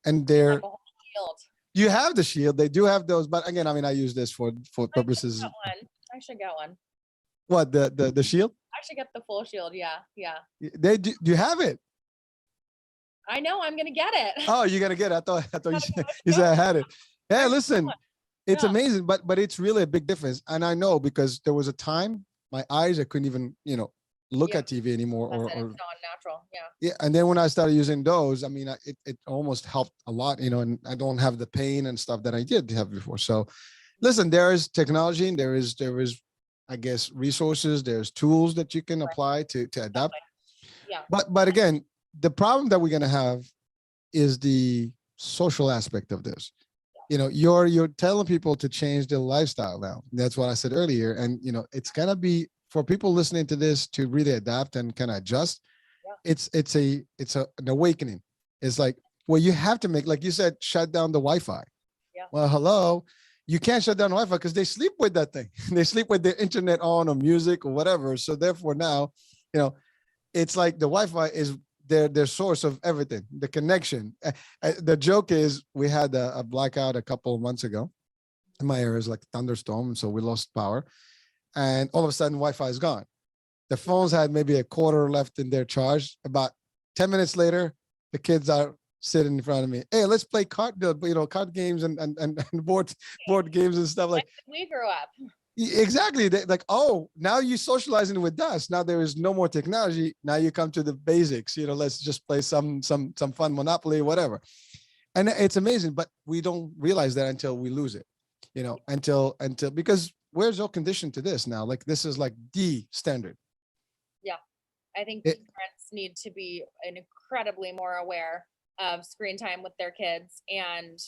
and they're, like a whole shield. You have the shield. They do have those, but again, I mean, I use this for purposes. I should get one. What, the shield? I should get the full shield. Yeah. They do. Do you have it? I know. I'm gonna get it. Oh, you're gonna get it. I thought you said I had it. Hey, listen, it's amazing, but it's really a big difference. And I know, because there was a time my eyes, I couldn't even, look at TV anymore, or it's not natural. Yeah. And then when I started using those, I mean, it almost helped a lot, and I don't have the pain and stuff that I did have before. So listen, there is technology, and there is, I guess, resources, there's tools that you can apply to adapt. Yeah. But again, the problem that we're going to have is the social aspect of this. You're telling people to change their lifestyle now. That's what I said earlier. And, it's going to be, for people listening to this, to really adapt and kind of adjust. It's an awakening. It's like, well, you have to make, like you said, shut down the Wi-Fi. Well, hello, you can't shut down the Wi-Fi because they sleep with that thing. They sleep with the internet on, or music or whatever. So therefore now, it's like the Wi-Fi is their source of everything, the connection. The joke is, we had a blackout a couple of months ago in my area. Is like a thunderstorm, so we lost power, and all of a sudden Wi-Fi is gone. The phones had maybe a quarter left in their charge. About 10 minutes later, the kids are sitting in front of me. Hey, let's play card games and board games and stuff like. We grew up. Exactly. Like, oh, now you socializing with us. Now there is no more technology. Now you come to the basics. Let's just play some fun Monopoly, whatever. And it's amazing, but we don't realize that until we lose it. Until because we're so conditioned to this now. Like, this is like the standard. Yeah, I think parents need to be incredibly more aware of screen time with their kids. And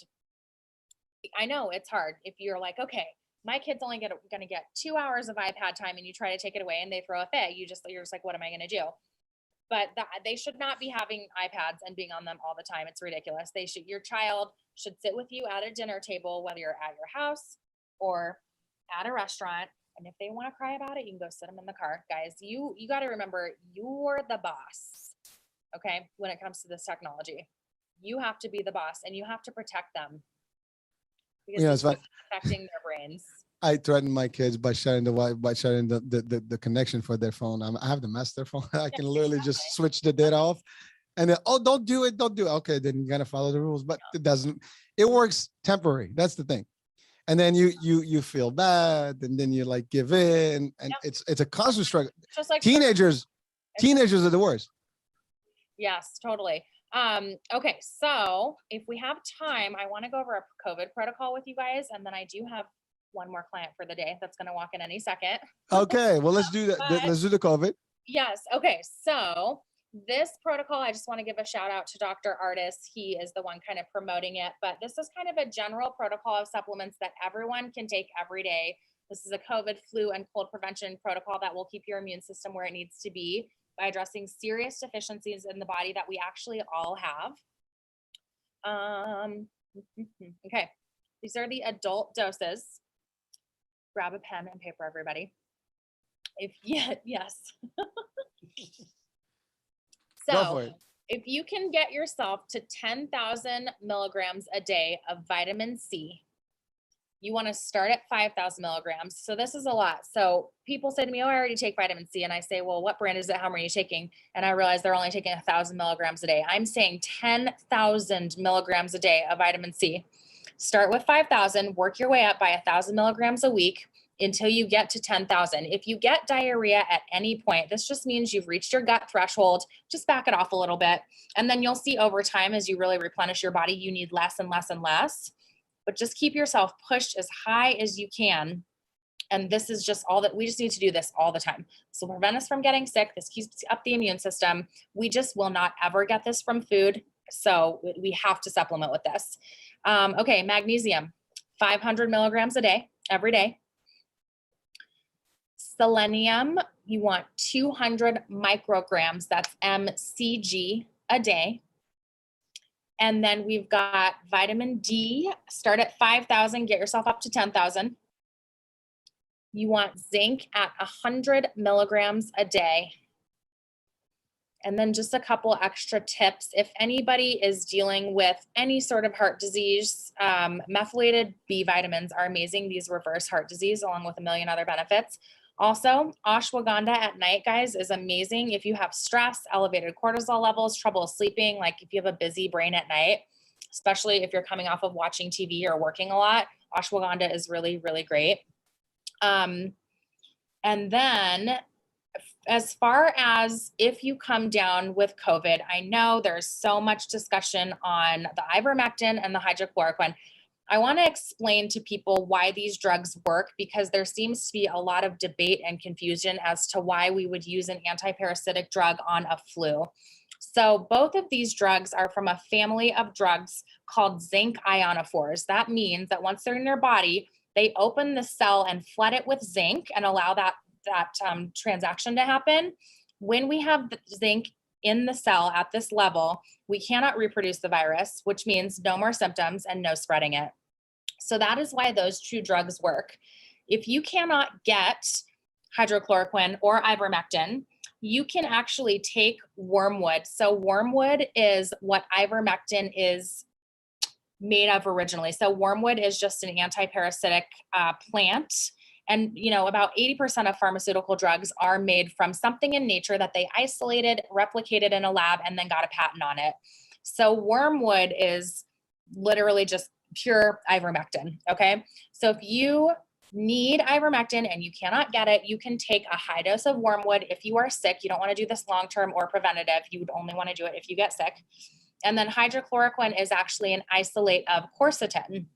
I know it's hard if you're like, okay, my kid's only going to get 2 hours of iPad time, and you try to take it away and they throw a fit. You're just like, what am I going to do? But they should not be having iPads and being on them all the time. It's ridiculous. Your child should sit with you at a dinner table, whether you're at your house or at a restaurant. And if they want to cry about it, you can go sit them in the car. Guys, you got to remember, you're the boss. Okay. When it comes to this technology, you have to be the boss, and you have to protect them, because it's affecting their brains. I threaten my kids by shutting the connection for their phone. I have the master phone. I can literally just switch the data off, and then, oh, don't do it. Okay, then you gotta follow the rules. But it doesn't. It works temporary. That's the thing. And then you feel bad, and then you like give in, and it's a constant struggle. Just like teenagers are the worst. Yes, totally. Okay, so if we have time, I want to go over a COVID protocol with you guys, and then I do have one more client for the day that's going to walk in any second. Okay, well, let's do that. Let's do the COVID. Yes. Okay, so this protocol, I just want to give a shout out to Dr. Artis. He is the one kind of promoting it, but this is kind of a general protocol of supplements that everyone can take every day. This is a COVID, flu, and cold prevention protocol that will keep your immune system where it needs to be by addressing serious deficiencies in the body that we actually all have. Okay, these are the adult doses. Grab a pen and paper, everybody. Yes. So if you can get yourself to 10,000 milligrams a day of vitamin C, you want to start at 5,000 milligrams. So this is a lot. So people say to me, oh, I already take vitamin C. And I say, well, what brand is it? How many are you taking? And I realize they're only taking 1,000 milligrams a day. I'm saying 10,000 milligrams a day of vitamin C. Start with 5,000, work your way up by 1,000 milligrams a week until you get to 10,000. If you get diarrhea at any point, this just means you've reached your gut threshold. Just back it off a little bit. And then you'll see over time, as you really replenish your body, you need less and less and less. But just keep yourself pushed as high as you can. And this is just all that we just need to do this all the time. So prevent us from getting sick. This keeps up the immune system. We just will not ever get this from food. So we have to supplement with this. Okay, magnesium, 500 milligrams a day, every day. Selenium, you want 200 micrograms, that's mcg a day. And then we've got vitamin D, start at 5,000, get yourself up to 10,000. You want zinc at 100 milligrams a day. And then just a couple extra tips. If anybody is dealing with any sort of heart disease, methylated B vitamins are amazing. These reverse heart disease along with a million other benefits. Also, ashwagandha at night, guys, is amazing. If you have stress, elevated cortisol levels, trouble sleeping, like if you have a busy brain at night, especially if you're coming off of watching TV or working a lot, ashwagandha is really, really great. And then as far as if you come down with COVID, I know there's so much discussion on the ivermectin and the hydrochloroquine. I want to explain to people why these drugs work, because there seems to be a lot of debate and confusion as to why we would use an antiparasitic drug on a flu. So both of these drugs are from a family of drugs called zinc ionophores. That means that once they're in your body, they open the cell and flood it with zinc and allow that transaction to happen. When we have the zinc in the cell at this level, we cannot reproduce the virus, which means no more symptoms and no spreading it. So that is why those two drugs work. If you cannot get hydrochloroquine or ivermectin, you can actually take wormwood. So wormwood is what ivermectin is made of originally. So wormwood is just an antiparasitic plant. And, you know, about 80% of pharmaceutical drugs are made from something in nature that they isolated, replicated in a lab, and then got a patent on it. So wormwood is literally just pure ivermectin, okay? So if you need ivermectin and you cannot get it, you can take a high dose of wormwood. If you are sick, you don't want to do this long-term or preventative. You would only want to do it if you get sick. And then hydrochloroquine is actually an isolate of quercetin.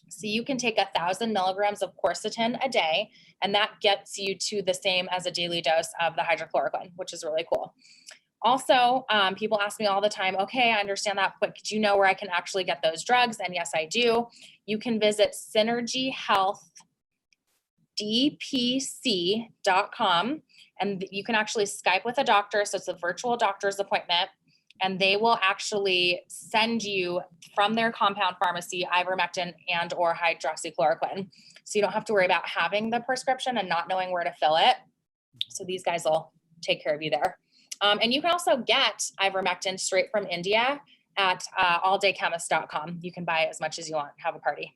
So you can take 1,000 milligrams of quercetin a day, and that gets you to the same as a daily dose of the hydrochloroquine, which is really cool. Also, people ask me all the time, okay, I understand that, but do you know where I can actually get those drugs? And yes, I do. You can visit synergyhealthdpc.com, and you can actually Skype with a doctor. So it's a virtual doctor's appointment. And they will actually send you from their compound pharmacy ivermectin and or hydroxychloroquine. So you don't have to worry about having the prescription and not knowing where to fill it. So these guys will take care of you there. And you can also get ivermectin straight from India at alldaychemist.com. You can buy as much as you want, have a party.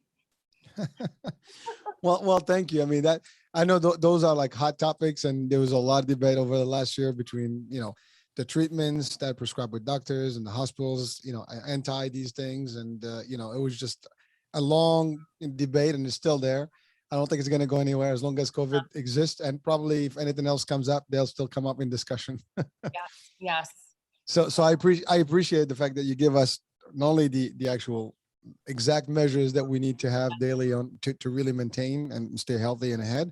Well, thank you. I mean, that I know those are like hot topics, and there was a lot of debate over the last year between, you know, the treatments that are prescribed with doctors and the hospitals, you know, anti these things. And, you know, it was just a long debate, and it's still there. I don't think it's going to go anywhere as long as COVID exists. And probably if anything else comes up, they'll still come up in discussion. Yes. So I appreciate the fact that you give us not only the actual exact measures that we need to have daily on to really maintain and stay healthy and ahead,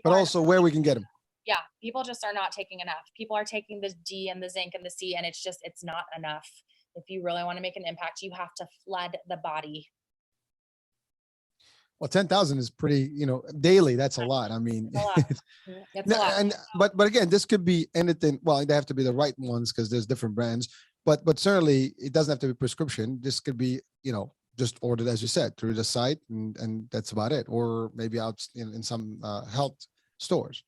but also where we can get them. Yeah, people just are not taking enough. People are taking the D and the zinc and the C, and it's not enough. If you really want to make an impact, you have to flood the body. Well, 10,000 is pretty, you know, daily. That's a lot. I mean, It's a lot. And but again, this could be anything. Well, they have to be the right ones because there's different brands. But certainly, it doesn't have to be prescription. This could be, you know, just ordered, as you said, through the site, and that's about it. Or maybe out in some health stores.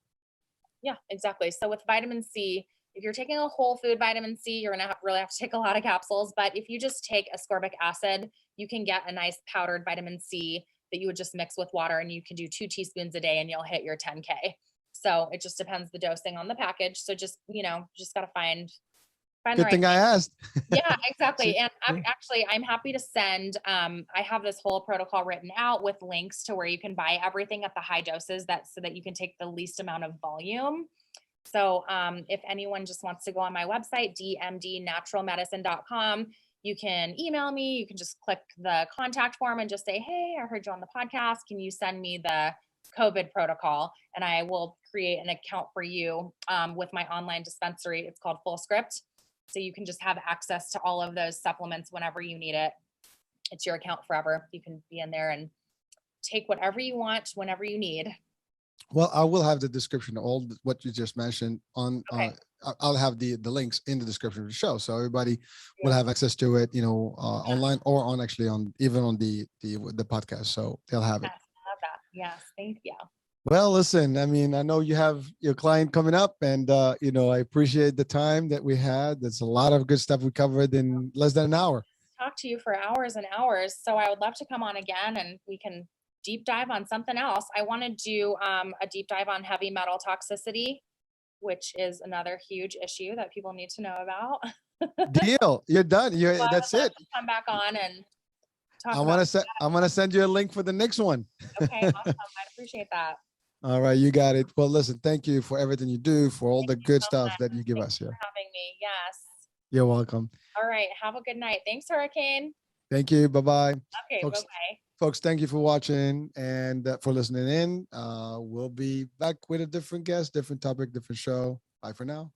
Yeah, exactly. So with vitamin C, if you're taking a whole food vitamin C, you're going to really have to take a lot of capsules. But if you just take ascorbic acid, you can get a nice powdered vitamin C that you would just mix with water, and you can do 2 teaspoons a day and you'll hit your 10K. So it just depends the dosing on the package. So just, just got to find the Good right thing I asked. yeah, exactly. And Yeah. I'm happy to send, I have this whole protocol written out with links to where you can buy everything at the high doses so that you can take the least amount of volume. So if anyone just wants to go on my website, dmdnaturalmedicine.com, you can email me. You can just click the contact form and just say, hey, I heard you on the podcast. Can you send me the COVID protocol? And I will create an account for you with my online dispensary. It's called Full Script. So you can just have access to all of those supplements whenever you need it. It's your account forever. You can be in there and take whatever you want whenever you need. Well, I will have the description of what you just mentioned on. Okay. I'll have the links in the description of the show, so everybody will Yeah. have access to it. Online or on even on the podcast, so they'll have it. Yes, I love that. Yes, thank you. Well, listen, I mean, I know you have your client coming up, and I appreciate the time that we had. There's a lot of good stuff we covered in less than an hour. Talk to you for hours and hours. So I would love to come on again and we can deep dive on something else. I want to do a deep dive on heavy metal toxicity, which is another huge issue that people need to know about. Deal. You're done. So I That's would love it. to come back on and talk I'm about gonna send you a link for the next one. Okay, awesome. I appreciate that. All right, you got it. Well, listen, thank you for everything you do, for all the Thank you good so stuff much. that you give Thanks us here. for having me. Yes. You're welcome. All right. Have a good night. Thanks, Hurricane. Thank you. Bye-bye. Okay, Folks, bye-bye. folks, thank you for watching and for listening in. We'll be back with a different guest, different topic, different show. Bye for now.